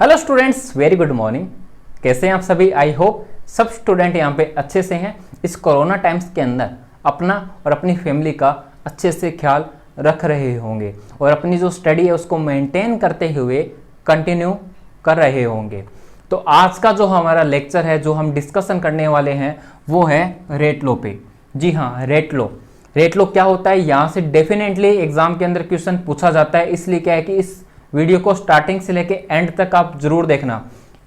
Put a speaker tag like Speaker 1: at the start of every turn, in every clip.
Speaker 1: Hello students, very good morning. कैसे हैं आप सभी? आई होप सब स्टूडेंट यहाँ पे अच्छे से हैं। इस कोरोना टाइम्स के अंदर अपना और अपनी फैमिली का अच्छे से ख्याल रख रहे होंगे और अपनी जो स्टडी है उसको मेंटेन करते हुए कंटिन्यू कर रहे होंगे। तो आज का जो हमारा लेक्चर है, जो हम डिस्कशन करने वाले हैं, वो है रेट लो पे। जी हाँ, रेट लो। रेट लो क्या होता है? यहाँ से डेफिनेटली एग्जाम के अंदर क्वेश्चन पूछा जाता है, इसलिए क्या है कि इस वीडियो को स्टार्टिंग से लेके एंड तक आप जरूर देखना।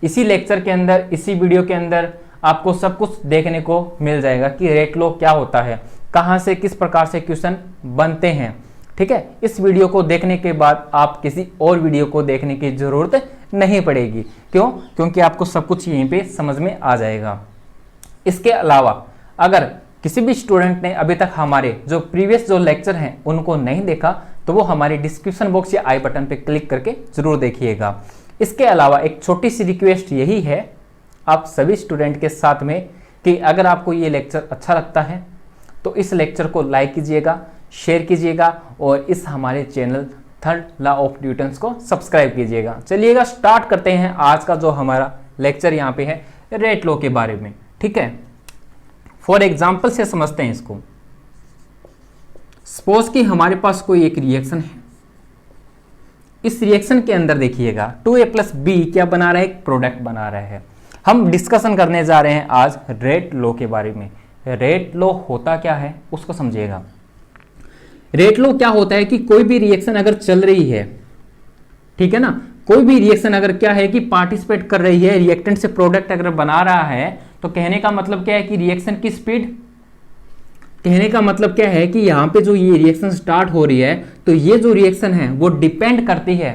Speaker 1: इसी लेक्चर के अंदर, इसी वीडियो के अंदर आपको सब कुछ देखने को मिल जाएगा कि रेट लो क्या होता है, कहाँ से किस प्रकार से क्वेश्चन बनते हैं। ठीक है, इस वीडियो को देखने के बाद आप किसी और वीडियो को देखने की जरूरत नहीं पड़ेगी। क्यों? क्योंकि आपको सब कुछ यहीं पे समझ में आ जाएगा। इसके अलावा अगर किसी भी स्टूडेंट ने अभी तक हमारे जो प्रीवियस जो लेक्चर हैं उनको नहीं देखा तो वो हमारे डिस्क्रिप्शन बॉक्स या आई बटन पे क्लिक करके जरूर देखिएगा। इसके अलावा एक छोटी सी रिक्वेस्ट यही है आप सभी स्टूडेंट के साथ में कि अगर आपको ये लेक्चर अच्छा लगता है तो इस लेक्चर को लाइक कीजिएगा, शेयर कीजिएगा और इस हमारे channel third law of Newton's को सब्सक्राइब कीजिएगा। चलिएगा स्टार्ट करते हैं आज का जो हमारा लेक्चर यहाँ पे है रेट लो के बारे में। ठीक है, फॉर एग्जाम्पल से समझते हैं इसको। सपोज कि हमारे पास कोई एक रिएक्शन है। इस रिएक्शन के अंदर देखिएगा 2a + b क्या बना रहा है? एक प्रोडक्ट बना रहा है। हम डिस्कशन करने जा रहे हैं आज रेट लो के बारे में। रेट लो होता क्या है उसको समझिएगा। रेट लो क्या होता है कि कोई भी रिएक्शन अगर चल रही है, ठीक है ना, कोई भी रिएक्शन अगर क्या है कि पार्टिसिपेट कर रही है, रिएक्टेंट से प्रोडक्ट अगर बना रहा है, तो कहने का मतलब क्या है कि रिएक्शन की स्पीड, कहने का मतलब क्या है कि यहां पे जो ये रिएक्शन स्टार्ट हो रही है तो ये जो रिएक्शन है वो डिपेंड करती है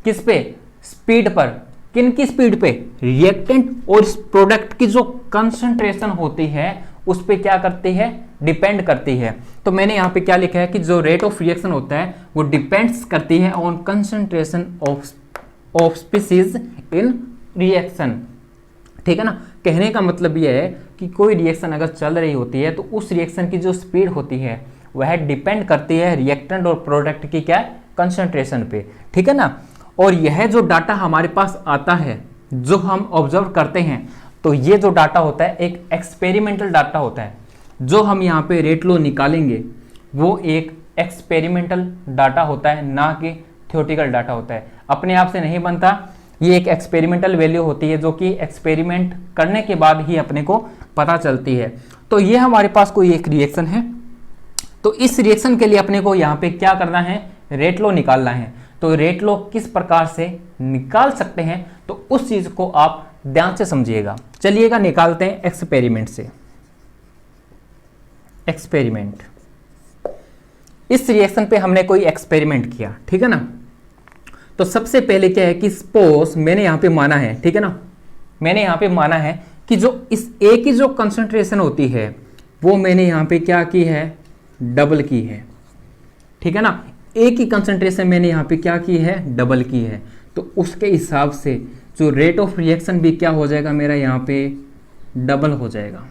Speaker 1: किस पे? स्पीड पर। किन की स्पीड पे? रिएक्टेंट और इस प्रोडक्ट की जो कंसंट्रेशन होती है उस पे क्या करती है? डिपेंड करती है। तो मैंने यहाँ पे क्या लिखा है कि जो रेट ऑफ रिएक्शन होता है वो डिपेंड्स करती है on concentration of species in reaction. ठीक है ना, कहने का मतलब यह है कि कोई रिएक्शन अगर चल रही होती है तो उस रिएक्शन की जो स्पीड होती है वह डिपेंड करती है रिएक्टेंट और प्रोडक्ट की क्या? कंसंट्रेशन पे। ठीक है ना, और यह जो डाटा हमारे पास आता है, जो हम ऑब्जर्व करते हैं, तो ये जो डाटा होता है एक एक्सपेरिमेंटल डाटा होता है। जो हम यहाँ पे रेट लो निकालेंगे वो एक एक्सपेरिमेंटल डाटा होता है, ना कि थ्योरेटिकल डाटा होता है। अपने आप से नहीं बनता, ये एक एक्सपेरिमेंटल वैल्यू होती है जो कि एक्सपेरिमेंट करने के बाद ही अपने को पता चलती है। तो ये हमारे पास कोई एक रिएक्शन है, तो इस रिएक्शन के लिए अपने को यहाँ पे क्या करना है? रेट लो निकालना है। तो रेट लो किस प्रकार से निकाल सकते हैं तो उस चीज को आप ध्यान से समझिएगा। चलिएगा निकालते हैं एक्सपेरिमेंट से। एक्सपेरिमेंट, इस रिएक्शन पे हमने कोई एक्सपेरिमेंट किया, ठीक है ना। तो सबसे पहले क्या है कि सपोज मैंने यहां पे माना है, ठीक है ना, मैंने यहां पे माना है कि जो इस ए की जो कंसंट्रेशन होती है वो मैंने यहां पे क्या की है? डबल की है। ठीक है ना, ए की कंसंट्रेशन मैंने यहां पे क्या की है? डबल की है। तो उसके हिसाब से जो रेट ऑफ रिएक्शन भी क्या हो जाएगा मेरा? यहां पे डबल हो जाएगा।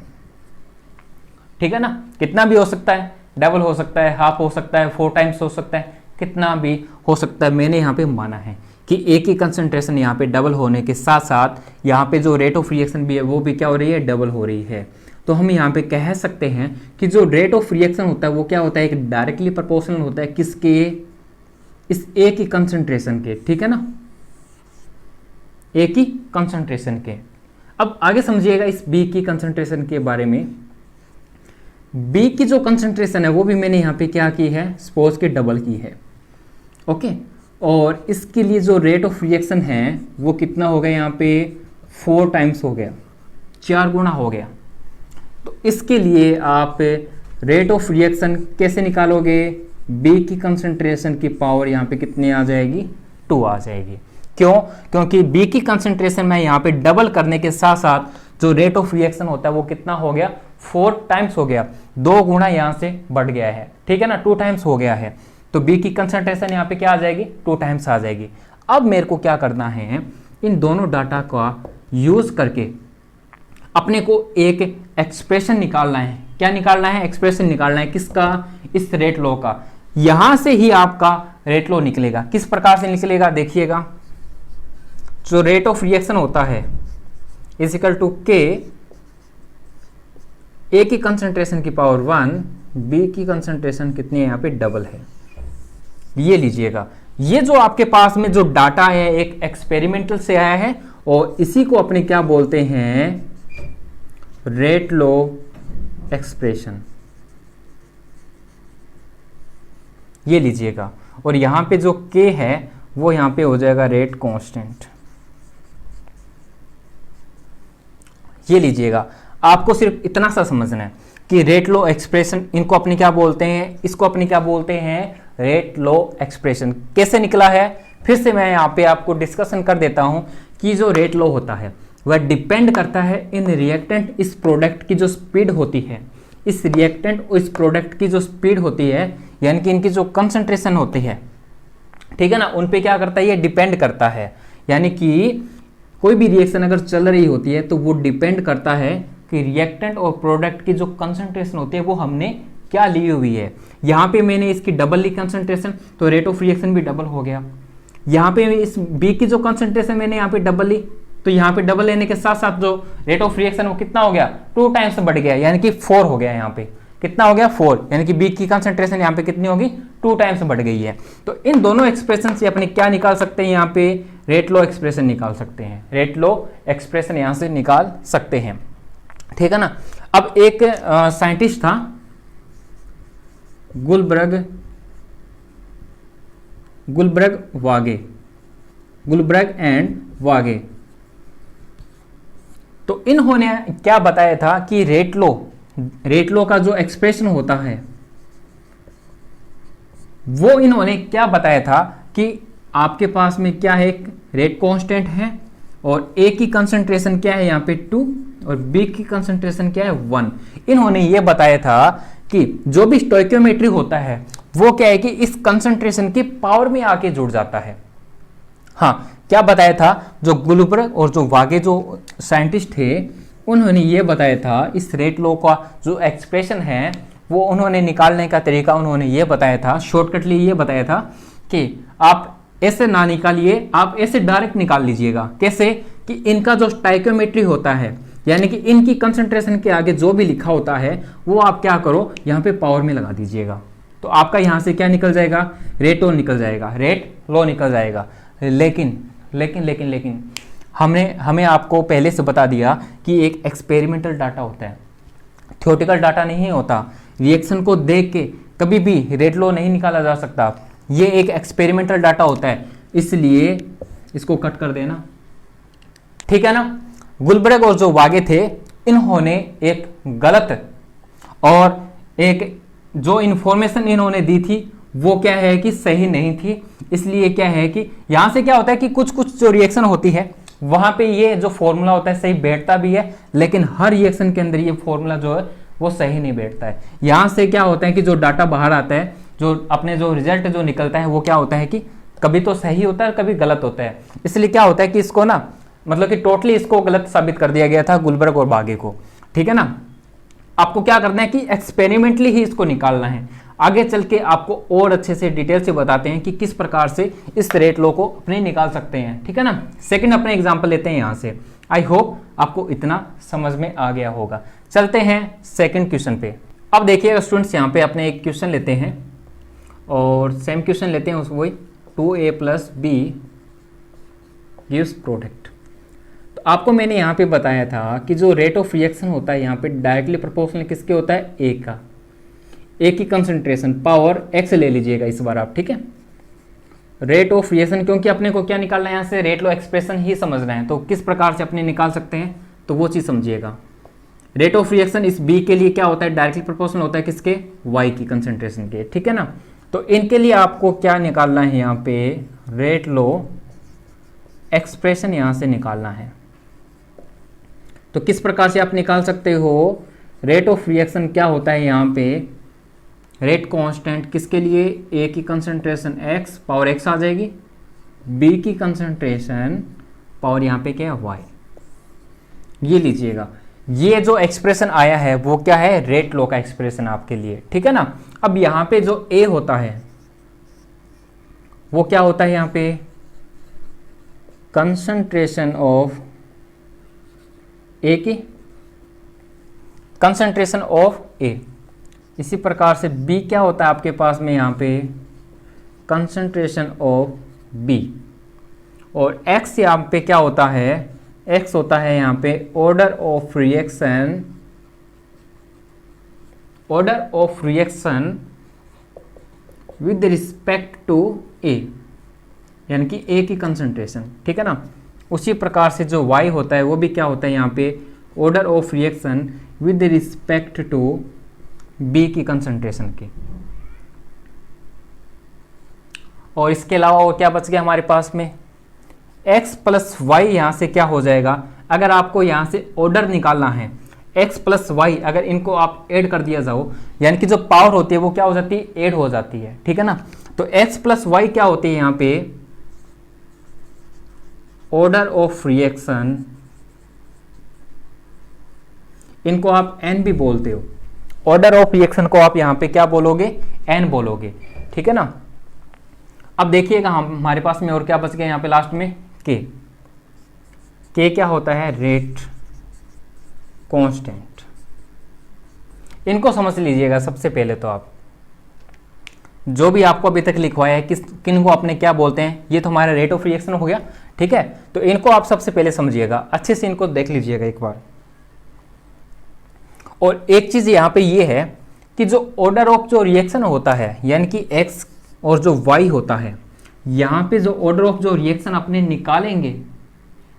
Speaker 1: ठीक है ना, कितना भी हो सकता है, डबल हो सकता है, हाफ हो सकता है, 4 टाइम्स हो सकता है, कितना भी हो सकता है। मैंने यहाँ पे माना है कि ए की कंसंट्रेशन यहाँ पे डबल होने के साथ साथ यहाँ पे जो रेट ऑफ रिएक्शन भी है वो भी क्या हो रही है? डबल हो रही है। तो हम यहाँ पे कह सकते हैं कि जो रेट ऑफ रिएक्शन होता है वो क्या होता है? एक डायरेक्टली प्रोपोर्शनल होता है किसके? इस ए की कंसंट्रेशन के। ठीक है ना, ए की कंसंट्रेशन के। अब आगे समझिएगा इस बी की कंसंट्रेशन के बारे में। बी की जो कंसंट्रेशन है वो भी मैंने यहाँ पे क्या की है? सपोज के डबल की है। ओके, और इसके लिए जो रेट ऑफ रिएक्शन है वो कितना हो गया? यहाँ पे 4 टाइम्स हो गया, 4 गुना हो गया। तो इसके लिए आप रेट ऑफ रिएक्शन कैसे निकालोगे? बी की कंसंट्रेशन की पावर यहाँ पे कितनी आ जाएगी? 2 आ जाएगी। क्यों? क्योंकि बी की कंसंट्रेशन में यहाँ पे डबल करने के साथ साथ जो रेट ऑफ रिएक्शन होता है वो कितना हो गया? 4 टाइम्स हो गया, 2 गुना यहाँ से बढ़ गया है। ठीक है ना, 2 टाइम्स हो गया है। तो बी की कंसंट्रेशन यहाँ पे क्या आ जाएगी? 2 टाइम्स आ जाएगी। अब मेरे को क्या करना है? इन दोनों डाटा का यूज करके अपने को एक एक्सप्रेशन निकालना है। क्या निकालना है? एक्सप्रेशन निकालना है किसका? इस रेट लो का। यहां से ही आपका रेट लो निकलेगा। किस प्रकार से निकलेगा देखिएगा। जो रेट ऑफ रिएक्शन होता है इज इक्वल टू के, ए की कंसंट्रेशन की पावर 1, बी की कंसंट्रेशन कितनी है यहाँ पे डबल है। ये लीजिएगा, ये जो आपके पास में जो डाटा है एक एक्सपेरिमेंटल से आया है और इसी को अपने क्या बोलते हैं, रेट लॉ एक्सप्रेशन। ये लीजिएगा, और यहां पे जो k है वो यहां पे हो जाएगा रेट कांस्टेंट। ये लीजिएगा, आपको सिर्फ इतना सा समझना है कि रेट लॉ एक्सप्रेशन, इनको अपने क्या बोलते हैं, इसको अपने क्या बोलते हैं, रेट लॉ एक्सप्रेशन। कैसे निकला है, फिर से मैं यहाँ पे आपको डिस्कशन कर देता हूं कि जो रेट लॉ होता है वह डिपेंड करता है इन रिएक्टेंट इस प्रोडक्ट की जो स्पीड होती है, इस रिएक्टेंट और इस प्रोडक्ट की जो स्पीड होती है, यानी कि इनकी जो कंसंट्रेशन होती है, ठीक है ना, उन पे क्या करता है, ये डिपेंड करता है। यानी कि कोई भी रिएक्शन अगर चल रही होती है तो वो डिपेंड करता है कि रिएक्टेंट और प्रोडक्ट की जो कंसंट्रेशन होती है वो हमने क्या ली हुई है। यहाँ पे मैंने इसकी डबल ली कंसंट्रेशन, तो रेट ऑफ रिएक्शन भी डबल हो गया। यहाँ पे इस बी की जो कंसंट्रेशन मैंने यहाँ पे डबल ली, तो यहाँ पे डबल लेने के साथ साथ जो रेट ऑफ रिएक्शन वो कितना हो गया, 2 टाइम्स बढ़ गया, यानी कि 4 हो गया। यहाँ पे कितना हो गया, 4, यानी कि बी की कंसंट्रेशन यहाँ पे कितनी होगी, 2 टाइम्स बढ़ गई है। तो इन दोनों एक्सप्रेशन से अपने क्या निकाल सकते हैं, यहाँ पे रेट लॉ एक्सप्रेशन निकाल सकते हैं, रेट लॉ एक्सप्रेशन यहाँ से निकाल सकते हैं, ठीक है ना। अब एक साइंटिस्ट था गुलबर्ग एंड वागे, तो इन्होंने क्या बताया था कि रेट लॉ का जो एक्सप्रेशन होता है वो इन्होंने क्या बताया था कि आपके पास में क्या है, एक रेट कांस्टेंट है और ए की कंसंट्रेशन क्या है यहाँ पे 2 और बी की कंसंट्रेशन क्या है 1। इन्होंने ये बताया था कि जो भी स्टोइकियोमेट्री होता है वो क्या है कि इस कंसंट्रेशन की पावर में आके जुड़ जाता है। हाँ, क्या बताया था, जो गुलबर्ग और जो वागे जो साइंटिस्ट थे उन्होंने ये बताया था, इस रेट लॉ का जो एक्सप्रेशन है वो उन्होंने निकालने का तरीका उन्होंने ये बताया था, शॉर्टकटली ये बताया था कि आप ऐसे ना निकालिए, आप ऐसे डायरेक्ट निकाल लीजिएगा। कैसे कि इनका जो स्टोइकियोमेट्री होता है, यानी कि इनकी कंसंट्रेशन के आगे जो भी लिखा होता है वो आप क्या करो, यहाँ पे पावर में लगा दीजिएगा, तो आपका यहाँ से क्या निकल जाएगा, रेट लॉ निकल जाएगा, रेट लॉ निकल जाएगा। लेकिन हमें आपको पहले से बता दिया कि एक एक्सपेरिमेंटल डाटा होता है, थ्योरेटिकल डाटा नहीं होता। रिएक्शन को देख के कभी भी रेट लॉ नहीं निकाला जा सकता, ये एक एक्सपेरिमेंटल डाटा होता है, इसलिए इसको कट कर देना, ठीक है ना। गुलबर्ग और जो वागे थे इन्होंने एक गलत और एक जो इन्फॉर्मेशन इन्होंने दी थी वो क्या है कि सही नहीं थी। इसलिए क्या है कि यहां से क्या होता है कि कुछ कुछ जो रिएक्शन होती है वहां पे ये जो फॉर्मूला होता है सही बैठता भी है, लेकिन हर रिएक्शन के अंदर ये फॉर्मूला जो है वो सही नहीं बैठता है। यहां से क्या होता है कि जो डाटा बाहर आता है, जो अपने जो रिजल्ट जो निकलता है वो क्या होता है कि कभी तो सही होता है कभी गलत होता है। इसलिए क्या होता है कि इसको ना, मतलब कि टोटली इसको गलत साबित कर दिया गया था गुलबर्ग और वागे को, ठीक है ना। आपको क्या करना है कि एक्सपेरिमेंटली ही इसको निकालना है। आगे चल के आपको और अच्छे से डिटेल से बताते हैं कि किस प्रकार से इस रेट लॉ को अपने निकाल सकते हैं, ठीक है ना। सेकंड अपने एग्जांपल लेते हैं यहाँ से। आई होप आपको इतना समझ में आ गया होगा। चलते हैं सेकंड क्वेश्चन पे। अब देखिएगा स्टूडेंट्स, यहाँ पे अपने एक क्वेश्चन लेते हैं और सेम क्वेश्चन लेते हैं, उस वही 2a + b गिव्स प्रोडक्ट। तो आपको मैंने यहाँ पे बताया था कि जो रेट ऑफ रिएक्शन होता है यहाँ पे डायरेक्टली प्रोपोर्शनल किसके होता है, ए का। ए की कंसंट्रेशन पावर x ले लीजिएगा इस बार आप, ठीक है। रेट ऑफ रिएक्शन, क्योंकि अपने को क्या निकालना है यहाँ से, रेट लॉ एक्सप्रेशन ही समझना है, तो किस प्रकार से अपने निकाल सकते हैं तो वो चीज़ समझिएगा। रेट ऑफ रिएक्शन इस बी के लिए क्या होता है, डायरेक्टली प्रोपोर्शनल होता है किसके, y की कंसंट्रेशन के, ठीक है ना। तो इनके लिए आपको क्या निकालना है यहाँ पे, रेट लॉ एक्सप्रेशन यहाँ से निकालना है। तो किस प्रकार से आप निकाल सकते हो, रेट ऑफ रिएक्शन क्या होता है यहाँ पे, रेट कांस्टेंट किसके लिए, ए की कंसंट्रेशन x पावर x आ जाएगी, बी की कंसंट्रेशन पावर यहाँ पे क्या है y। ये लीजिएगा, ये जो एक्सप्रेशन आया है वो क्या है, रेट लॉ का एक्सप्रेशन आपके लिए, ठीक है ना। अब यहाँ पे जो a होता है वो क्या होता है यहाँ पे, कंसंट्रेशन ऑफ ए की कंसंट्रेशन ऑफ ए। इसी प्रकार से बी क्या होता है आपके पास में यहाँ पे कंसंट्रेशन ऑफ बी, और एक्स यहाँ पे क्या होता है, एक्स होता है यहाँ पे order of reaction, order of reaction with respect to A, यानी कि ए की कंसंट्रेशन, ठीक है ना। उसी प्रकार से जो y होता है वो भी क्या होता है यहाँ पे order of reaction with respect to B की कंसंट्रेशन की। और इसके अलावा और क्या बच गया हमारे पास में, x प्लस वाई यहाँ से क्या हो जाएगा, अगर आपको यहाँ से ऑर्डर निकालना है x प्लस वाई, अगर इनको आप ऐड कर दिया जाओ, यानी कि जो पावर होती है वो क्या हो जाती है, ऐड हो जाती है, ठीक है ना। तो x प्लस वाई क्या होती है यहाँ पे ऑर्डर ऑफ रिएक्शन, इनको आप n भी बोलते हो, ऑर्डर ऑफ रिएक्शन को आप यहाँ पे क्या बोलोगे, n बोलोगे, ठीक है ना। अब देखिएगा हमारे पास में और क्या बच गया यहाँ पे लास्ट में k क्या होता है, रेट कांस्टेंट। इनको समझ लीजिएगा सबसे पहले, तो आप जो भी आपको अभी तक लिखवाया है किन को आपने क्या बोलते हैं, ये तो हमारा रेट ऑफ रिएक्शन हो गया, ठीक है। तो इनको आप सबसे पहले समझिएगा, अच्छे से इनको देख लीजिएगा एक बार। और एक चीज यहाँ पे ये है कि जो ऑर्डर ऑफ जो रिएक्शन होता है, यानी कि x और जो y होता है, यहाँ पे जो ऑर्डर ऑफ जो रिएक्शन अपने निकालेंगे,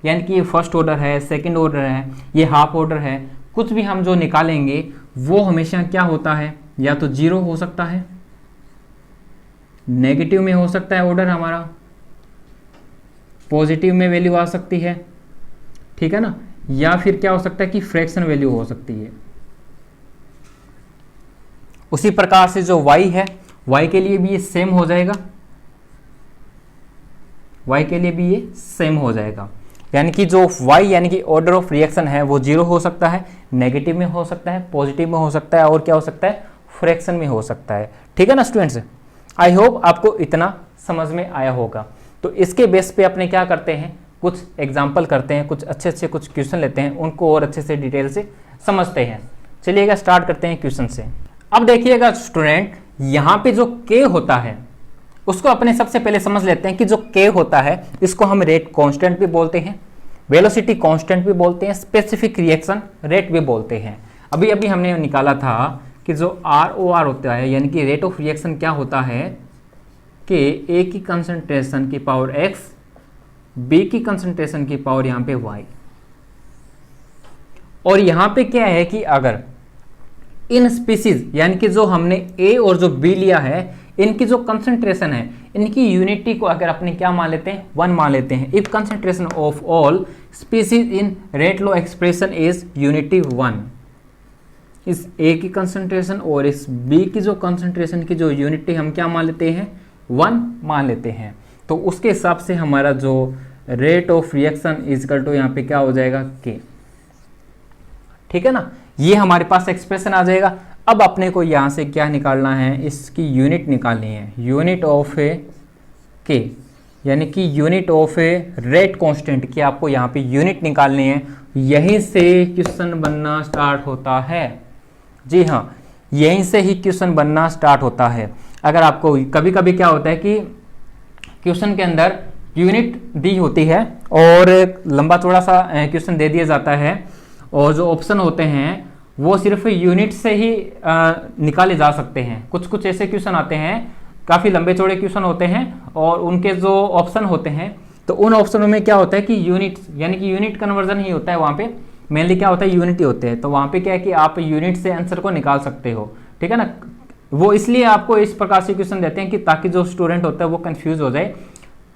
Speaker 1: यानी कि ये फर्स्ट ऑर्डर है, सेकंड ऑर्डर है, ये हाफ ऑर्डर है, कुछ भी हम जो निकालेंगे वो हमेशा क्या होता है, या तो जीरो हो सकता है, नेगेटिव में हो सकता है ऑर्डर हमारा, पॉजिटिव में वैल्यू आ सकती है, ठीक है ना, या फिर क्या हो सकता है कि फ्रैक्शन वैल्यू हो सकती है। उसी प्रकार से जो y है, y के लिए भी ये सेम हो जाएगा, y के लिए भी ये सेम हो जाएगा, यानी कि जो y यानी कि ऑर्डर ऑफ रिएक्शन है वो जीरो हो सकता है, नेगेटिव में हो सकता है, पॉजिटिव में हो सकता है, और क्या हो सकता है, फ्रैक्शन में हो सकता है, ठीक है ना स्टूडेंट्स। आई होप आपको इतना समझ में आया होगा। तो इसके बेस पे अपने क्या करते हैं, कुछ एग्जाम्पल करते हैं, कुछ अच्छे कुछ क्वेश्चन लेते हैं, उनको और अच्छे से डिटेल से समझते हैं। चलिएगा स्टार्ट करते हैं क्वेश्चन से। अब देखिएगा स्टूडेंट, यहाँ पे जो k होता है उसको अपने सबसे पहले समझ लेते हैं कि जो k होता है इसको हम रेट कांस्टेंट भी बोलते हैं, वेलोसिटी कांस्टेंट भी बोलते हैं, स्पेसिफिक रिएक्शन रेट भी बोलते हैं। अभी अभी हमने निकाला था कि जो ROR होता है, यानी कि रेट ऑफ रिएक्शन क्या होता है कि A की कंसंट्रेशन की पावर x, B की कंसंट्रेशन की पावर यहाँ पे y। और यहाँ पे क्या है कि अगर इन स्पीसीज, यानी कि जो हमने A और जो B लिया है, इनकी जो कंसंट्रेशन है, इनकी यूनिटी को अगर अपने क्या मान लेते हैं, 1 मान लेते हैं। If concentration of all species in rate law expression is unity 1, इस A की कंसंट्रेशन और इस B की जो कंसंट्रेशन की जो यूनिटी हम क्या मान लेते हैं, 1 मान लेते हैं। तो उसके हिसाब से हमारा जो rate of reaction is equal to यहाँ पे क्या हो जाएगा, K, ठीक है ना। ये हमारे पास एक्सप्रेशन आ जाएगा। अब अपने को यहाँ से क्या निकालना है, इसकी यूनिट निकालनी है, यूनिट ऑफ ए के, यानी कि unit of a rate constant की आपको यहाँ पे यूनिट निकालनी है। यहीं से क्वेश्चन बनना स्टार्ट होता है, जी हाँ, यहीं से ही क्वेश्चन बनना स्टार्ट होता है। अगर आपको कभी कभी क्या होता है कि क्वेश्चन के अंदर यूनिट दी होती है और लंबा चौड़ा सा क्वेश्चन दे दिया जाता है, और जो ऑप्शन होते हैं वो सिर्फ यूनिट से ही निकाले जा सकते हैं। कुछ कुछ ऐसे क्वेश्चन आते हैं, काफ़ी लंबे चौड़े क्वेश्चन होते हैं, और उनके जो ऑप्शन होते हैं तो उन ऑप्शनों में क्या होता है कि यूनिट, यानी कि यूनिट कन्वर्जन ही होता है, वहाँ पे मेनली क्या होता है, यूनिट ही होते हैं। तो वहाँ पे क्या है कि आप यूनिट से आंसर को निकाल सकते हो, ठीक है ना। वो इसलिए आपको इस प्रकार से क्वेश्चन देते हैं कि ताकि जो स्टूडेंट होता है वो कन्फ्यूज हो जाए।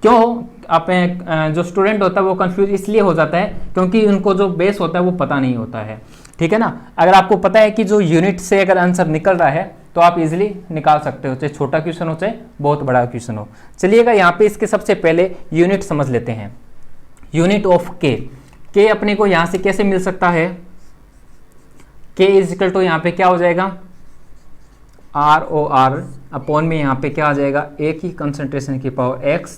Speaker 1: क्यों, आप जो स्टूडेंट होता है वो कंफ्यूज इसलिए हो जाता है क्योंकि उनको जो बेस होता है वो पता नहीं होता है, ठीक है ना। अगर आपको पता है कि जो यूनिट से अगर आंसर निकल रहा है तो आप इजीली निकाल सकते हो, चाहे छोटा क्वेश्चन हो चाहे बहुत बड़ा क्वेश्चन हो। चलिएगा यहाँ पे इसके सबसे पहले यूनिट समझ लेते हैं। यूनिट ऑफ के अपने को यहाँ से कैसे मिल सकता है, के इज इक्वल टू यहाँ पे क्या हो जाएगा, ROR अपॉन में यहाँ पे क्या आ जाएगा, ए की कंसंट्रेशन की पावर x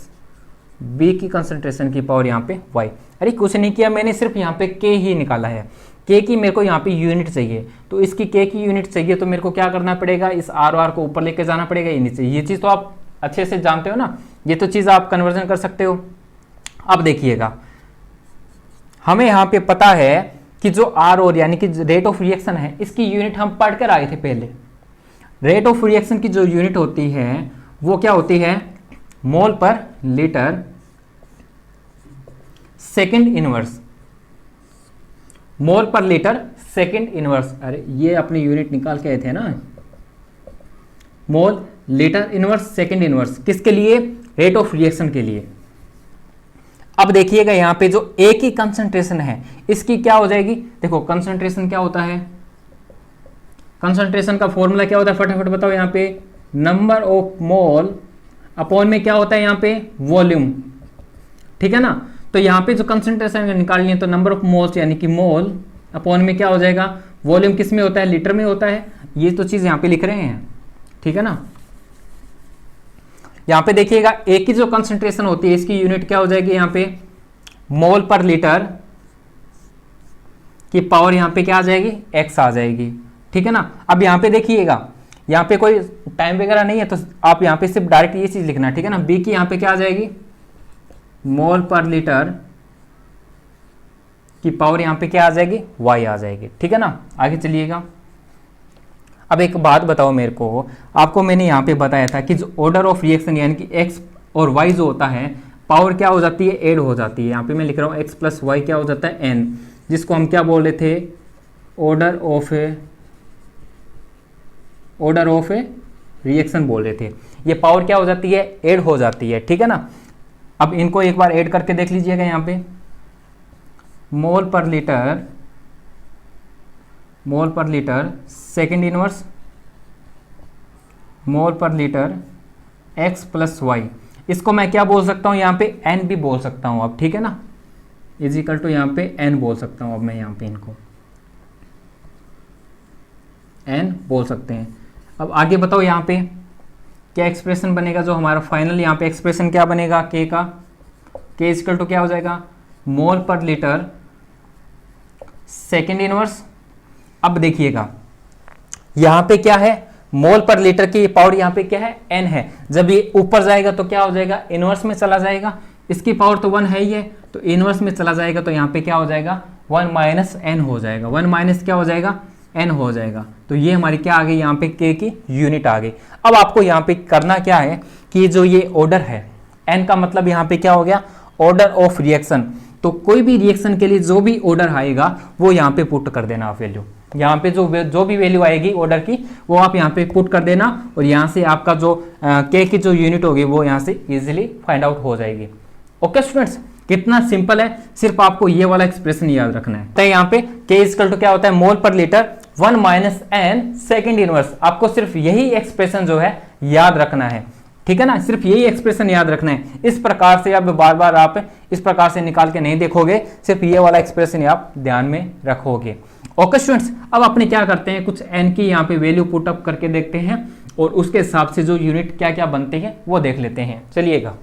Speaker 1: बी की कंसंट्रेशन की पावर यहाँ पे y। अरे कुछ नहीं किया मैंने, सिर्फ यहाँ पे k ही निकाला है। k की मेरे को यहाँ पे यूनिट चाहिए, तो इसकी k की यूनिट चाहिए तो मेरे को क्या करना पड़ेगा, इस r और r को ऊपर लेके जाना पड़ेगा, ये नीचे। ये चीज़ तो आप अच्छे से जानते हो ना, ये तो चीज़ आप कन्वर्जन कर सकते हो। अब देखिएगा, हमें यहाँ पे पता है कि जो आर और यानी कि रेट ऑफ रिएक्शन है, इसकी यूनिट हम पढ़ कर आए थे पहले। रेट ऑफ रिएक्शन की जो यूनिट होती है वो क्या होती है, मोल पर लीटर सेकंड इनवर्स, मोल पर लीटर सेकंड इनवर्स। अरे ये अपनी यूनिट निकाल के आए थे ना, mole litre inverse second inverse, किसके लिए, रेट ऑफ रिएक्शन के लिए। अब देखिएगा यहाँ पे जो ए की कंसंट्रेशन है इसकी क्या हो जाएगी, देखो कंसंट्रेशन क्या होता है, कंसंट्रेशन का फॉर्मूला क्या होता है, फटाफट बताओ यहाँ पे, नंबर ऑफ मोल अपॉन में क्या होता है यहाँ पे, वॉल्यूम, ठीक है ना। तो यहाँ पे जो कंसंट्रेशन निकालनी है तो नंबर ऑफ मोल्स यानी कि मोल अपॉन में क्या हो जाएगा, वॉल्यूम किस में होता है, लीटर में होता है। ये तो चीज यहाँ पे लिख रहे हैं, ठीक है ना। यहाँ पे देखिएगा ए की जो कंसंट्रेशन होती है इसकी यूनिट क्या हो जाएगी, यहाँ पे मोल पर लीटर की पावर यहाँ पे क्या आ जाएगी, एक्स आ जाएगी, ठीक है ना। अब यहाँ पे देखिएगा, यहाँ पे कोई टाइम वगैरह नहीं है तो आप यहाँ पे सिर्फ डायरेक्ट ये चीज लिखना, ठीक है ना। बी की यहाँ पे क्या आ जाएगी, मोल पर लीटर की पावर यहाँ पे क्या आ जाएगी, वाई आ जाएगी, ठीक है ना। आगे चलिएगा। अब एक बात बताओ मेरे को, आपको मैंने यहाँ पे बताया था कि जो ऑर्डर ऑफ रिएक्शन यानी कि एक्स और वाई जो होता है, पावर क्या हो जाती है, ऐड हो जाती है। यहाँ पे मैं लिख रहा हूँ एक्स प्लस वाई क्या हो जाता है, एन, जिसको हम क्या बोल रहे थे, ऑर्डर ऑफ रिएक्शन बोल रहे थे। ये पावर क्या हो जाती है, ऐड हो जाती है, ठीक है ना। अब इनको एक बार ऐड करके देख लीजिएगा, यहाँ पे मोल पर लीटर सेकेंड इनवर्स, मोल पर लीटर एक्स प्लस वाई, इसको मैं क्या बोल सकता हूँ यहाँ पे, एन भी बोल सकता हूँ अब, ठीक है ना, इज इक्वल टू यहाँ पे एन बोल सकता हूँ अब मैं यहाँ पे इनको एन बोल सकते हैं। अब आगे बताओ यहाँ पे क्या एक्सप्रेशन बनेगा, जो हमारा फाइनल यहाँ पे एक्सप्रेशन क्या बनेगा, के का, के इज इक्वल टू क्या हो जाएगा, मोल पर लीटर सेकेंड इनवर्स। अब देखिएगा यहाँ पे क्या है, मोल पर लीटर की पावर यहाँ पे क्या है, एन है। जब ये ऊपर जाएगा तो क्या हो जाएगा, इनवर्स में चला जाएगा, इसकी पावर तो 1 है ही है, तो इनवर्स में चला जाएगा तो यहाँ पे क्या हो जाएगा, 1 माइनस एन हो जाएगा, 1 माइनस क्या हो जाएगा, एन हो जाएगा। तो ये हमारी क्या आ गई, यहाँ पे के की यूनिट आ गई। अब आपको यहाँ पे करना क्या है कि जो ये ऑर्डर है, एन का मतलब यहाँ पे क्या हो गया, ऑर्डर ऑफ रिएक्शन। तो कोई भी रिएक्शन के लिए जो भी ऑर्डर आएगा वो यहाँ पे पुट कर देना आप वैल्यू, यहाँ पे जो भी वैल्यू आएगी ऑर्डर की वो आप यहाँ पे पुट कर देना, और यहाँ से आपका जो के की जो यूनिट होगी वो यहाँ से इजीली फाइंड आउट हो जाएगी। ओके स्टूडेंट्स, कितना सिंपल है, सिर्फ आपको ये वाला एक्सप्रेशन याद रखना है। तो यहाँ पे के इक्वल टू क्या होता है, मोल पर litre 1 minus N second inverse. आपको सिर्फ यही एक्सप्रेशन जो है याद रखना है, ठीक है ना, सिर्फ यही एक्सप्रेशन याद रखना है। इस प्रकार से अब बार बार आप इस प्रकार से निकाल के नहीं देखोगे, सिर्फ ये वाला एक्सप्रेशन आप ध्यान में रखोगे। ओके स्टूडेंट्स, अब अपने क्या करते हैं, कुछ एन की यहाँ पे वैल्यू पुट अप करके देखते हैं और उसके हिसाब से जो यूनिट क्या क्या बनते हैं वो देख लेते हैं। चलिएगा,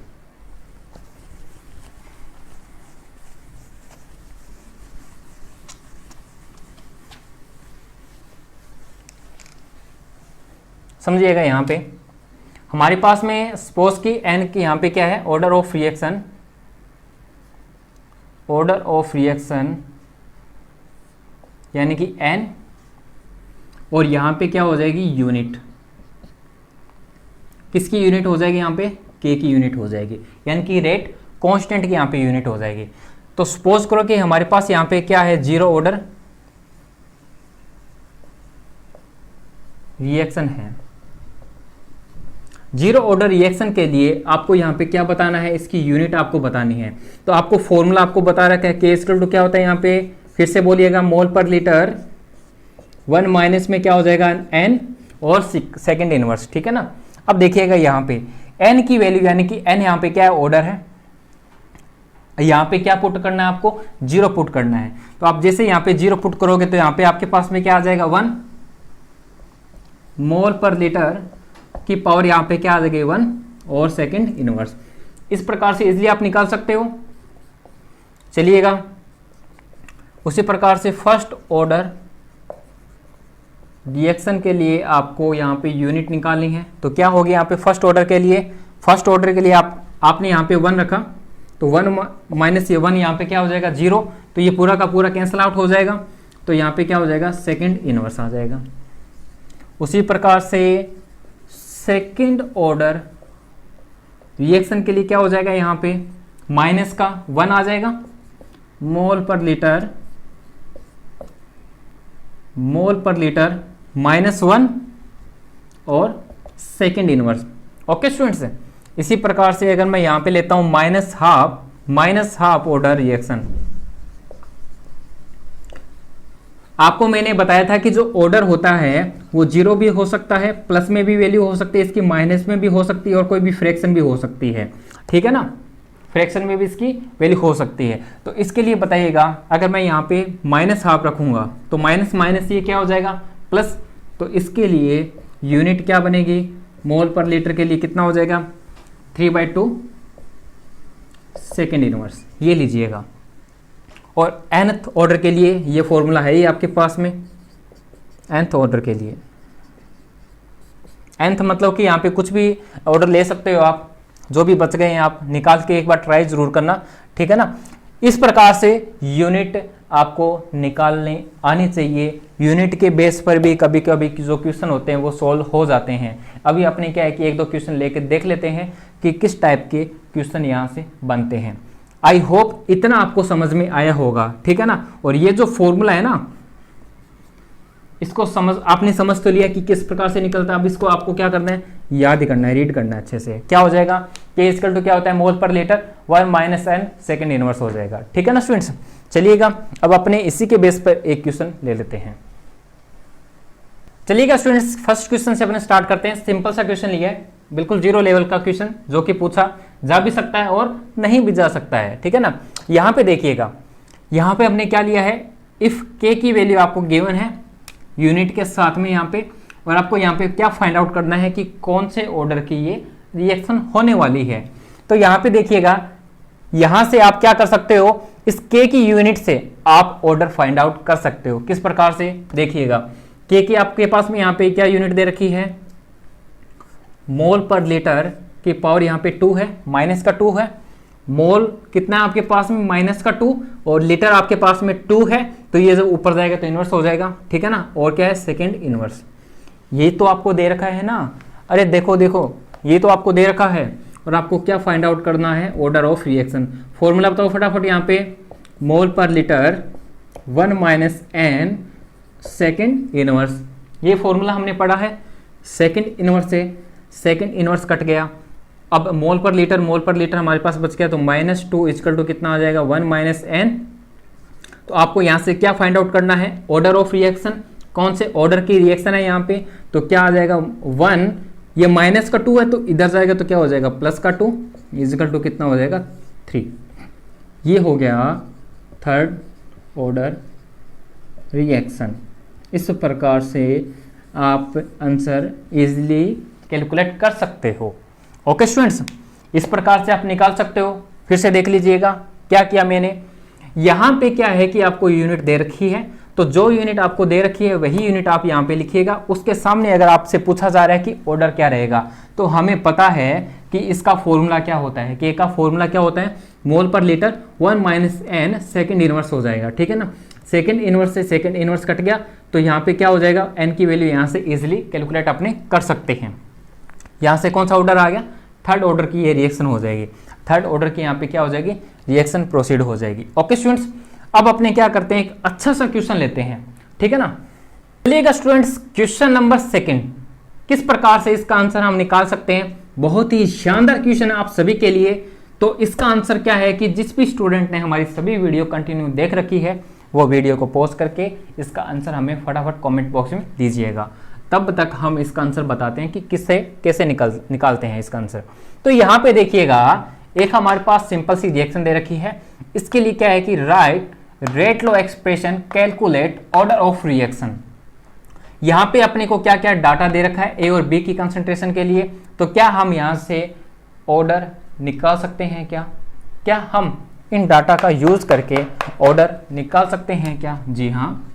Speaker 1: समझिएगा। यहाँ पे हमारे पास में सपोज की एन की यहाँ पे क्या है, ऑर्डर ऑफ रिएक्शन यानी कि एन, और यहाँ पे क्या हो जाएगी, यूनिट, किसकी यूनिट हो जाएगी, यहाँ पे के की यूनिट हो जाएगी, यानी कि रेट कांस्टेंट की यहाँ पे यूनिट हो जाएगी। तो सपोज करो कि हमारे पास यहाँ पे क्या है, जीरो ऑर्डर रिएक्शन है। जीरो ऑर्डर रिएक्शन के लिए आपको यहाँ पे क्या बताना है, इसकी यूनिट आपको बतानी है। तो आपको फॉर्मूला आपको बता रखा है, के इक्वल टू क्या होता है, यहाँ पे फिर से बोलिएगा, मोल पर लीटर 1 माइनस में क्या हो जाएगा, एन और सेकेंड इनवर्स, ठीक है ना। अब देखिएगा यहाँ पे एन की वैल्यू यानी कि एन यहाँ पे क्या है, ऑर्डर है, यहाँ पे क्या पुट करना है आपको, 0 पुट करना है। तो आप जैसे यहाँ पे 0 पुट करोगे तो यहाँ पे आपके पास में क्या आ जाएगा, 1 मोल पर लीटर की पावर यहाँ पे क्या आ जाएगी, 1 और सेकेंड इनवर्स। इस प्रकार से इजीली आप निकाल सकते हो। चलिएगा, उसी प्रकार से फर्स्ट ऑर्डर रिएक्शन के लिए आपको यहाँ पे यूनिट निकालनी है। तो क्या हो गया यहाँ पे फर्स्ट ऑर्डर के लिए, आपने यहाँ पे 1 रखा, तो 1 माइनस ये 1 यहाँ पे क्या हो जाएगा 0, तो ये पूरा का पूरा कैंसिल आउट हो जाएगा। तो यहाँ पे क्या हो जाएगा सेकंड इनवर्स आ जाएगा। उसी प्रकार से सेकंड ऑर्डर रिएक्शन के लिए क्या हो जाएगा यहाँ पे माइनस का 1 आ जाएगा, मोल पर लीटर -1 और सेकंड इनवर्स। ओके स्टूडेंट्स, इसी प्रकार से अगर मैं यहां पे लेता हूं माइनस हाफ ऑर्डर रिएक्शन, आपको मैंने बताया था कि जो ऑर्डर होता है वो 0 भी हो सकता है, प्लस में भी वैल्यू हो सकती है इसकी, माइनस में भी हो सकती है और कोई भी फ्रैक्शन भी हो सकती है, ठीक है ना, फ्रैक्शन में भी इसकी वैल्यू हो सकती है। तो इसके लिए बताइएगा, अगर मैं यहाँ पे -1/2 रखूंगा तो माइनस माइनस ये क्या हो जाएगा प्लस, तो इसके लिए यूनिट क्या बनेगी, मोल पर लीटर के लिए कितना हो जाएगा 3/2 सेकेंड इनवर्स, ये लीजिएगा। और nth ऑर्डर के लिए ये फॉर्मूला है ये आपके पास में, nth ऑर्डर के लिए, nth मतलब कि यहाँ पे कुछ भी ऑर्डर ले सकते हो आप, जो भी बच गए हैं आप निकाल के एक बार ट्राई जरूर करना, ठीक है ना। इस प्रकार से यूनिट आपको निकालने आनी चाहिए। यूनिट के बेस पर भी कभी कभी जो क्वेश्चन होते हैं वो सॉल्व हो जाते हैं। अभी अपने क्या है कि 1-2 क्वेश्चन लेके देख लेते हैं कि किस टाइप के क्वेश्चन यहाँ से बनते हैं। आई होप इतना आपको समझ में आया होगा, ठीक है ना। और ये जो फॉर्मूला है ना, इसको आपने समझ तो लिया कि किस प्रकार से निकलता है। अब इसको आपको क्या करना है, याद करना है, रीड करना है अच्छे से। क्या हो जाएगा, K इक्वल टू क्या होता है मोल पर लीटर 1 - n सेकंड इनवर्स हो जाएगा, ठीक है ना स्टूडेंट्स। चलिएगा अब अपने इसी के बेस पर एक क्वेश्चन ले लेते हैं। चलिएगा स्टूडेंट्स, फर्स्ट क्वेश्चन से अपने स्टार्ट करते हैं। सिंपल सा क्वेश्चन लिया है, बिल्कुल 0 लेवल का क्वेश्चन, जो कि पूछा जा भी सकता है और नहीं भी जा सकता है, ठीक है ना। यहाँ पे देखिएगा, यहाँ पे हमने क्या लिया है, इफ K की वैल्यू आपको गिवन है यूनिट के साथ में यहाँ पे, और आपको यहाँ पे क्या फाइंड आउट करना है कि कौन से ऑर्डर की ये रिएक्शन होने वाली है। तो यहाँ पे देखिएगा, यहाँ से आप क्या कर सकते हो, इस K की यूनिट से आप ऑर्डर फाइंड आउट कर सकते हो। किस प्रकार से, देखिएगा K की आपके पास में यहाँ पे क्या यूनिट दे रखी है, मोल पर लीटर की पावर यहाँ पे 2 है, माइनस का 2 है, मोल कितना है आपके पास में -2 और लीटर आपके पास में 2 है, तो ये जब ऊपर जाएगा तो इनवर्स हो जाएगा, ठीक है ना। और क्या है सेकंड इनवर्स, ये तो आपको दे रखा है ना, अरे देखो ये तो आपको दे रखा है। और आपको क्या फाइंड आउट करना है, ऑर्डर ऑफ रिएक्शन। फॉर्मूला बताओ फटाफट, यहाँ पे मोल पर लीटर 1 - n सेकंड इनवर्स, ये फॉर्मूला हमने पढ़ा है। सेकंड इनवर्स से सेकंड इनवर्स कट गया, अब मोल पर लीटर हमारे पास बच गया, तो -2 इक्वल टू कितना आ जाएगा 1 - n। तो आपको यहाँ से क्या फाइंड आउट करना है, ऑर्डर ऑफ रिएक्शन, कौन से ऑर्डर की रिएक्शन है यहाँ पे। तो क्या आ जाएगा 1, ये -2 है तो इधर जाएगा तो क्या हो जाएगा +2 इक्वल टू कितना हो जाएगा 3। ये हो गया थर्ड ऑर्डर रिएक्शन। इस प्रकार से आप आंसर इजीली कैलकुलेट कर सकते हो। ओके स्टूडेंट्स, इस प्रकार से आप निकाल सकते हो। फिर से देख लीजिएगा क्या किया मैंने, यहाँ पे क्या है कि आपको यूनिट दे रखी है, तो जो यूनिट आपको दे रखी है वही यूनिट आप यहाँ पे लिखिएगा। उसके सामने अगर आपसे पूछा जा रहा है कि ऑर्डर क्या रहेगा, तो हमें पता है कि इसका फॉर्मूला क्या होता है, K का फॉर्मूला क्या होता है, मोल पर लीटर 1 - n सेकंड इनवर्स हो जाएगा, ठीक है ना। सेकंड इनवर्स से सेकंड इनवर्स कट गया, तो यहाँ पे क्या हो जाएगा, n की वैल्यू यहाँ से इजिली कैलकुलेट अपने कर सकते हैं। यहाँ से कौन सा ऑर्डर आ गया, थर्ड ऑर्डर की ये रिएक्शन हो जाएगी। थर्ड ऑर्डर की यहाँ पे क्या हो जाएगी, रिएक्शन प्रोसीड हो जाएगी। ओके स्टूडेंट्स, अब अपने क्या करते हैं, एक अच्छा सा क्वेश्चन लेते हैं, ठीक है ना। चलिएगा स्टूडेंट्स, क्वेश्चन नंबर 2 किस प्रकार से इसका आंसर हम निकाल सकते हैं। बहुत ही शानदार क्वेश्चन है आप सभी के लिए। तो इसका आंसर क्या है कि जिस भी स्टूडेंट ने हमारी सभी वीडियो कंटिन्यू देख रखी है, वो वीडियो को पॉज करके इसका आंसर हमें फटाफट कॉमेंट बॉक्स में दीजिएगा। तब तक हम इसका आंसर बताते हैं कि किससे कैसे निकालते हैं इसका आंसर। तो यहाँ पे देखिएगा, एक हमारे पास सिंपल सी रिएक्शन दे रखी है। इसके लिए क्या है कि right rate law expression calculate order of reaction. यहाँ पे अपने को क्या क्या डाटा दे रखा है, ए और बी की कंसंट्रेशन के लिए। तो क्या हम यहाँ से ऑर्डर निकाल सकते हैं क्या? क्या हम इन डाटा का यूज करके ऑर्डर निकाल सकते हैं क्या? जी हाँ,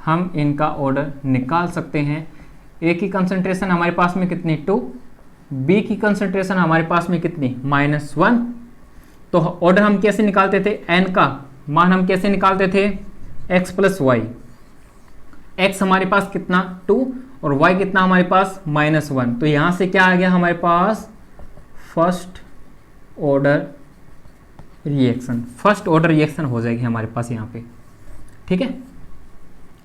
Speaker 1: हम इनका ऑर्डर निकाल सकते हैं। ए की कंसंट्रेशन हमारे पास में कितनी 2, बी की कंसंट्रेशन हमारे पास में कितनी -1। तो ऑर्डर हम कैसे निकालते थे? एन का मान हम कैसे निकालते थे? x plus Y. एक्स हमारे पास कितना 2 और y कितना हमारे पास -1। तो यहां से क्या आ गया हमारे पास? First order reaction. First order reaction हो जाएगी हमारे पास यहाँ पे। ठीक है,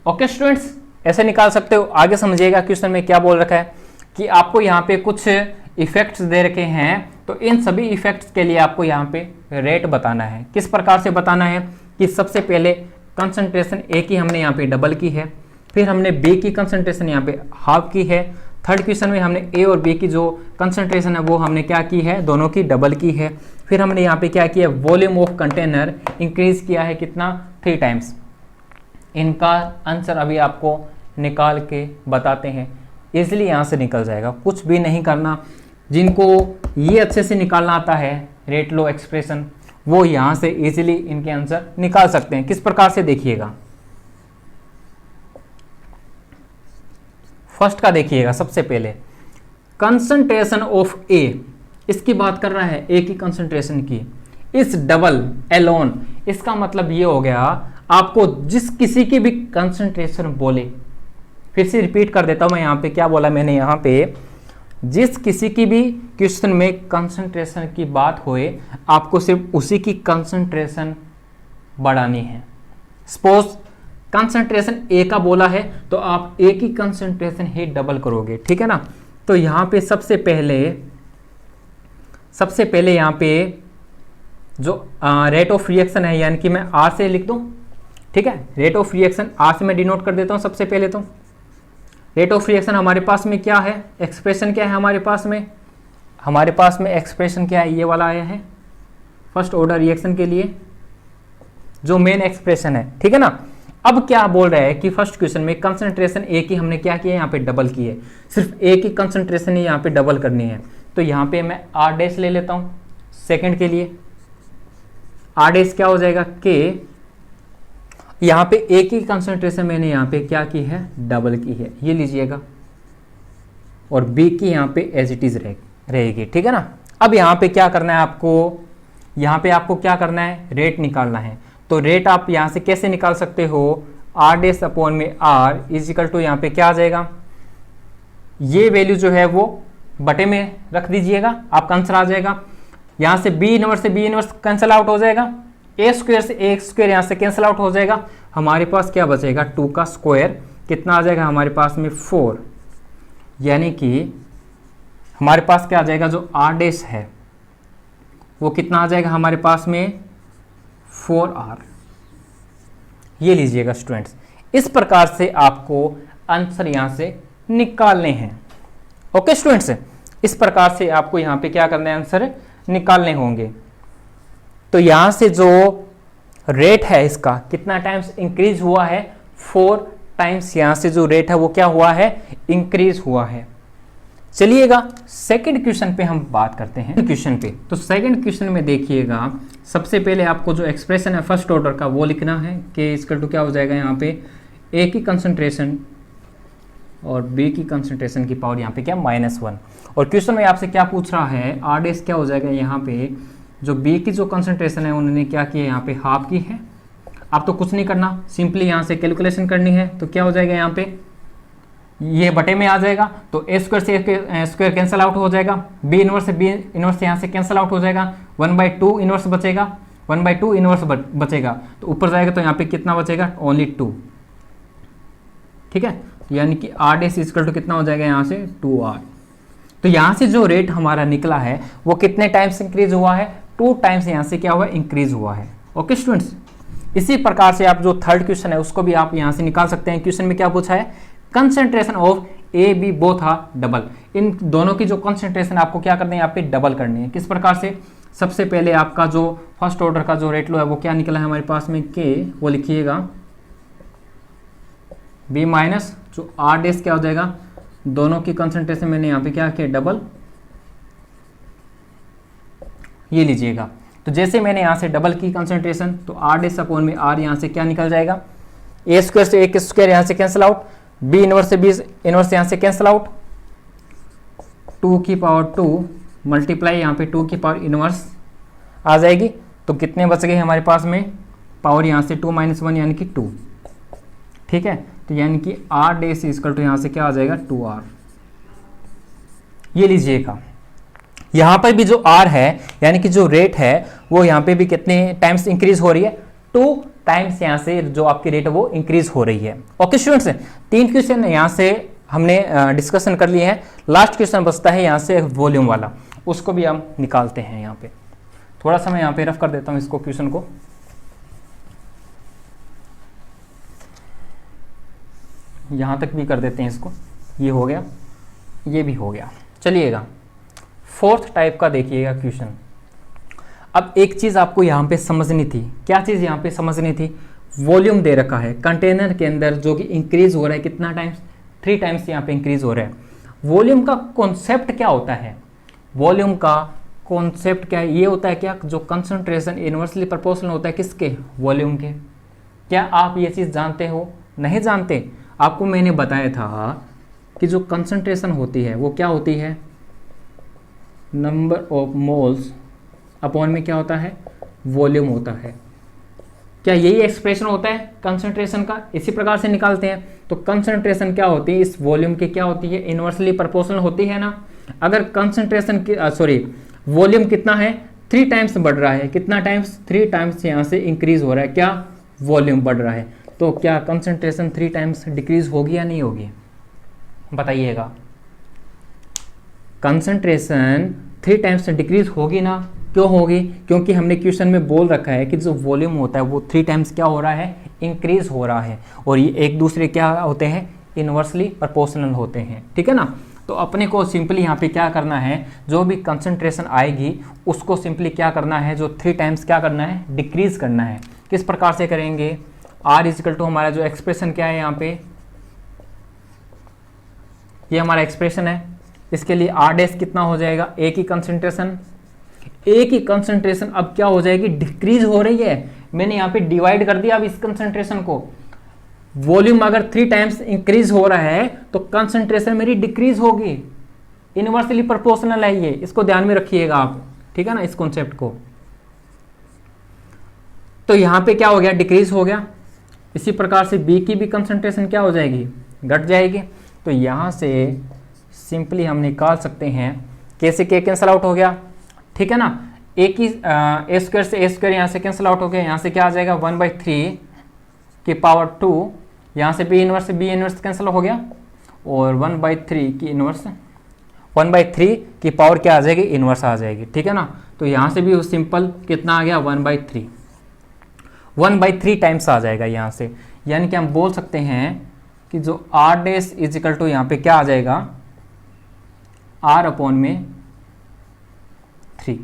Speaker 1: ओके स्टूडेंट्स, ऐसे निकाल सकते हो। आगे समझिएगा क्वेश्चन में क्या बोल रखा है कि आपको यहाँ पे कुछ इफेक्ट्स दे रखे हैं, तो इन सभी इफेक्ट्स के लिए आपको यहाँ पे रेट बताना है। किस प्रकार से बताना है कि सबसे पहले कंसंट्रेशन ए की हमने यहाँ पे डबल की है, फिर हमने बी की कंसंट्रेशन यहाँ पे हाफ की है, थर्ड क्वेश्चन में हमने ए और बी की जो कंसंट्रेशन है वो हमने क्या की है? दोनों की डबल की है। फिर हमने यहाँ पे क्या किया? वॉल्यूम ऑफ कंटेनर इंक्रीज किया है कितना? 3 टाइम्स। इनका आंसर अभी आपको निकाल के बताते हैं, इजीली यहाँ से निकल जाएगा, कुछ भी नहीं करना। जिनको ये अच्छे से निकालना आता है रेट लो एक्सप्रेशन, वो यहाँ से इजीली इनके आंसर निकाल सकते हैं। किस प्रकार से देखिएगा, फर्स्ट का देखिएगा। सबसे पहले कंसंट्रेशन ऑफ ए, इसकी बात कर रहा है, ए की कंसंट्रेशन की, इस डबल एलोन, इसका मतलब ये हो गया आपको जिस किसी की भी कंसंट्रेशन बोले, फिर से रिपीट कर देता हूं मैं यहाँ पे क्या बोला मैंने यहाँ पे, जिस किसी की भी क्वेश्चन में कंसंट्रेशन की बात होए आपको सिर्फ उसी की कंसंट्रेशन बढ़ानी है। सपोज कंसंट्रेशन ए का बोला है तो आप ए की कंसंट्रेशन ही डबल करोगे, ठीक है ना। तो यहाँ पे सबसे पहले यहाँ पे जो रेट ऑफ रिएक्शन है, यानी कि मैं आर से लिख दूं, ठीक है, रेट ऑफ रिएक्शन आर से मैं डिनोट कर देता हूं। सबसे पहले तो रेट ऑफ रिएक्शन हमारे पास में क्या है, एक्सप्रेशन क्या है हमारे पास में एक्सप्रेशन क्या है, ये वाला आया है फर्स्ट ऑर्डर रिएक्शन के लिए जो मेन एक्सप्रेशन है, ठीक है ना। अब क्या बोल रहा है कि फर्स्ट क्वेश्चन में कंसंट्रेशन ए की हमने क्या किया, यहाँ पे डबल की है, सिर्फ ए की कंसंट्रेशन ही यहाँ पे डबल करनी है। तो यहाँ पे मैं आर डैश ले लेता हूँ सेकंड के लिए। आर डैश क्या हो जाएगा के, यहाँ पे ए की कंसंट्रेशन मैंने यहाँ पे क्या की है, डबल की है, ये लीजिएगा, और बी की यहाँ पे एज इट इज रहेगी, ठीक है ना। अब यहाँ पे क्या करना है आपको, यहाँ पे आपको क्या करना है, रेट निकालना है। तो रेट आप यहाँ से कैसे निकाल सकते हो, आर डैश अपॉन में आर इज इक्वल टू यहाँ पे क्या आ जाएगा, ये वैल्यू जो है वो बटे में रख दीजिएगा, आपका आंसर आ जाएगा। यहाँ से बी इनवर्स कैंसिल आउट हो जाएगा, ए स्क्वायर से ए स्क्वायर यहाँ से कैंसिल आउट हो जाएगा, हमारे पास क्या बचेगा 2 का स्क्वायर, कितना आ जाएगा हमारे पास में 4, यानी कि हमारे पास क्या आ जाएगा, जो आर डैश है वो कितना आ जाएगा हमारे पास में 4r। ये लीजिएगा स्टूडेंट्स, इस प्रकार से आपको आंसर यहाँ से निकालने हैं। ओके स्टूडेंट्स, इस प्रकार से आपको यहाँ पे क्या करना है, आंसर निकालने होंगे। तो यहाँ से जो रेट है इसका कितना टाइम्स इंक्रीज हुआ है, 4 टाइम्स यहाँ से जो रेट है वो क्या हुआ है, इंक्रीज हुआ है। चलिएगा सेकंड क्वेश्चन पे हम बात करते हैं क्वेश्चन पे। तो सेकंड क्वेश्चन में देखिएगा, सबसे पहले आपको जो एक्सप्रेशन है फर्स्ट ऑर्डर का वो लिखना है कि इसका टू क्या हो जाएगा, यहाँ पे ए की कंसंट्रेशन और बी की कंसंट्रेशन की पावर यहाँ पे क्या -1। और क्वेश्चन में आपसे क्या पूछ रहा है, आर डैश क्या हो जाएगा, यहाँ पे जो बी की जो कंसंट्रेशन है उन्होंने क्या किया, यहाँ पे हाफ की है। आप तो कुछ नहीं करना, सिंपली यहाँ से कैलकुलेशन करनी है। तो क्या हो जाएगा, यहाँ पे ये बटे में आ जाएगा, तो ए स्क्वायर से स्क्वायर कैंसिल आउट हो जाएगा, बी इनवर्स यहाँ से कैंसिल आउट हो जाएगा, 1/2 इनवर्स बचेगा, 1/2 इनवर्स बचेगा, तो ऊपर जाएगा तो यहाँ पे कितना बचेगा, ओनली 2, ठीक है। यानी कि आर डैश इक्वल टू कितना हो जाएगा यहाँ से 2r। तो यहाँ से जो रेट हमारा निकला है वो कितने टाइम्स इंक्रीज हुआ है, 2 टाइम्स यहाँ से क्या हुआ, इंक्रीज हुआ है। ओके स्टूडेंट्स, इसी प्रकार से आप जो थर्ड क्वेश्चन है उसको भी आप यहाँ से निकाल सकते हैं। क्वेश्चन में क्या पूछा है, concentration of A B both are double, इन दोनों की जो कंसंट्रेशन आपको क्या करनी है, यहाँ पे डबल करनी है। किस प्रकार से, सबसे पहले आपका जो फर्स्ट ऑर्डर का जो रेट लो है वो क्या निकला है हमारे पास में, के, वो लिखिएगा बी माइनस जो आर डैश क्या हो जाएगा, दोनों की कंसंट्रेशन मैंने यहाँ पे क्या किया, डबल, ये लीजिएगा। तो जैसे मैंने यहाँ से डबल की कंसंट्रेशन, तो आर डैश अपॉन में आर यहाँ से क्या निकल जाएगा, ए स्क्वायर से ए स्क्वायर यहाँ से कैंसिल आउट, बी इनवर्स से बी इनवर्स यहाँ से कैंसिल आउट, 2 की पावर 2 मल्टीप्लाई यहाँ पे 2 की पावर इनवर्स आ जाएगी। तो कितने बच गए हमारे पास में, पावर यहाँ से 2 - 1 यानी कि 2। ठीक है, तो यानी कि आर डैश इक्वल टू यहाँ से क्या आ जाएगा 2r। ये लीजिएगा, यहाँ पर भी जो r है यानी कि जो रेट है वो यहाँ पे भी कितने टाइम्स इंक्रीज हो रही है, 2 टाइम्स यहाँ से जो आपकी रेट है वो इंक्रीज हो रही है। ओके स्टूडेंट्स, 3 क्वेश्चन यहाँ से हमने डिस्कशन कर लिए हैं। लास्ट क्वेश्चन बचता है यहाँ से वॉल्यूम वाला, उसको भी हम निकालते हैं। यहाँ पे थोड़ा सा मैं यहाँ पे रफ कर देता हूँ इसको, क्वेश्चन को। यहाँ तक भी कर देते हैं इसको, ये हो गया, ये भी हो गया। चलिएगा 4th टाइप का देखिएगा क्वेश्चन। अब एक चीज़ आपको यहाँ पे समझनी थी, क्या चीज़ यहाँ पे समझनी थी, वॉल्यूम दे रखा है कंटेनर के अंदर जो कि इंक्रीज हो रहा है कितना टाइम्स, 3 टाइम्स यहाँ पे इंक्रीज हो रहा है। वॉल्यूम का कॉन्सेप्ट क्या होता है, वॉल्यूम का कॉन्सेप्ट क्या है, ये होता है क्या, जो कंसंट्रेशन इनवर्सली प्रोपोर्शनल होता है किसके, वॉल्यूम के। क्या आप ये चीज़ जानते हो, नहीं जानते? आपको मैंने बताया था कि जो कंसंट्रेशन होती है वो क्या होती है, नंबर ऑफ मोल्स अपॉन में क्या होता है, वॉल्यूम होता है। क्या यही एक्सप्रेशन होता है कंसंट्रेशन का, इसी प्रकार से निकालते हैं। तो कंसंट्रेशन क्या होती है, इस वॉल्यूम की क्या होती है, इनवर्सली प्रोपोर्शनल होती है ना। अगर कंसंट्रेशन की वॉल्यूम कितना है, 3 टाइम्स बढ़ रहा है, कितना टाइम्स, 3 टाइम्स यहाँ से इंक्रीज हो रहा है, क्या वॉल्यूम बढ़ रहा है। तो क्या कंसंट्रेशन 3 टाइम्स डिक्रीज होगी या नहीं होगी, बताइएगा। कंसंट्रेशन 3 टाइम्स डिक्रीज होगी ना, क्यों होगी, क्योंकि हमने क्वेश्चन में बोल रखा है कि जो वॉल्यूम होता है वो 3 टाइम्स क्या हो रहा है, इंक्रीज हो रहा है। और ये एक दूसरे क्या होते हैं, इनवर्सली प्रोपोर्शनल होते हैं। ठीक है ना। तो अपने को सिंपली यहाँ पे क्या करना है, जो भी कंसंट्रेशन आएगी उसको सिंपली क्या करना है, जो 3 टाइम्स क्या करना है, डिक्रीज करना है। किस प्रकार से करेंगे, R इक्वल टू हमारा जो एक्सप्रेशन क्या है यहाँ पे, ये हमारा एक्सप्रेशन है। इसके लिए R डैश कितना हो जाएगा, ए की कंसंट्रेशन, ए की कंसंट्रेशन अब क्या हो जाएगी, डिक्रीज हो रही है। मैंने यहाँ पे डिवाइड कर दिया अब इस कंसंट्रेशन को। वॉल्यूम अगर 3 टाइम्स इंक्रीज हो रहा है तो कंसंट्रेशन मेरी डिक्रीज होगी, इनवर्सली प्रोपोर्शनल है ये, इसको ध्यान में रखिएगा आप। ठीक है ना, इस कॉन्सेप्ट को। तो यहाँ पे क्या हो गया, डिक्रीज हो गया। इसी प्रकार से बी की भी कंसंट्रेशन क्या हो जाएगी, घट जाएगी। तो यहाँ से सिंपली हम निकाल सकते हैं, कैसे के कैंसिल आउट हो गया। ठीक है ना, ए की ए स्क्वायर से ए स्क्वायर यहाँ से कैंसिल आउट हो गया, यहाँ से क्या आ जाएगा 1/3 की पावर 2, यहाँ से बी इनवर्स कैंसिल हो गया, और 1/3 की इनवर्स 1/3 की पावर क्या आ जाएगी, इनवर्स आ जाएगी। ठीक है ना। तो यहाँ से भी सिंपल कितना आ गया 1/3 टाइम्स आ जाएगा यहाँ से। यानी कि हम बोल सकते हैं कि जो R dash is equal to यहाँ पे क्या आ जाएगा, R अपॉन में 3।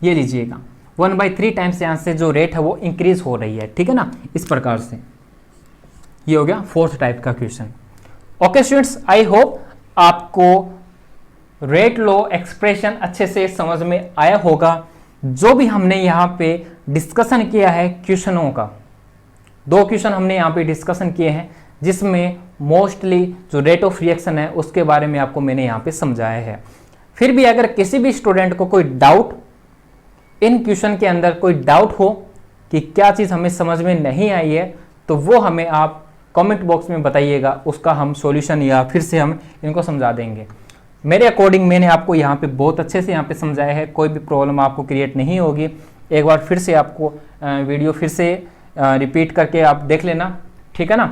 Speaker 1: ये लीजिएगा 1/3 टाइम्स यहाँ से जो रेट है वो इंक्रीज हो रही है। ठीक है ना, इस प्रकार से। ये हो गया 4th टाइप का question. Okay students, I hope आपको रेट लॉ एक्सप्रेशन अच्छे से समझ में आया होगा। जो भी हमने यहाँ पे डिस्कशन किया है क्वेश्चनों का, 2 क्वेश्चन हमने यहाँ पे डिस्कशन किए हैं, जिसमें मोस्टली जो रेट ऑफ रिएक्शन है उसके बारे में आपको मैंने यहाँ पे समझाया है। फिर भी अगर किसी भी स्टूडेंट को कोई डाउट, इन क्वेश्चन के अंदर कोई डाउट हो कि क्या चीज़ हमें समझ में नहीं आई है, तो वो हमें आप कमेंट बॉक्स में बताइएगा, उसका हम सॉल्यूशन या फिर से हम इनको समझा देंगे। मेरे अकॉर्डिंग मैंने आपको यहाँ पे बहुत अच्छे से यहाँ पे समझाया है, कोई भी प्रॉब्लम आपको क्रिएट नहीं होगी। एक बार फिर से आपको वीडियो फिर से रिपीट करके आप देख लेना। ठीक है ना।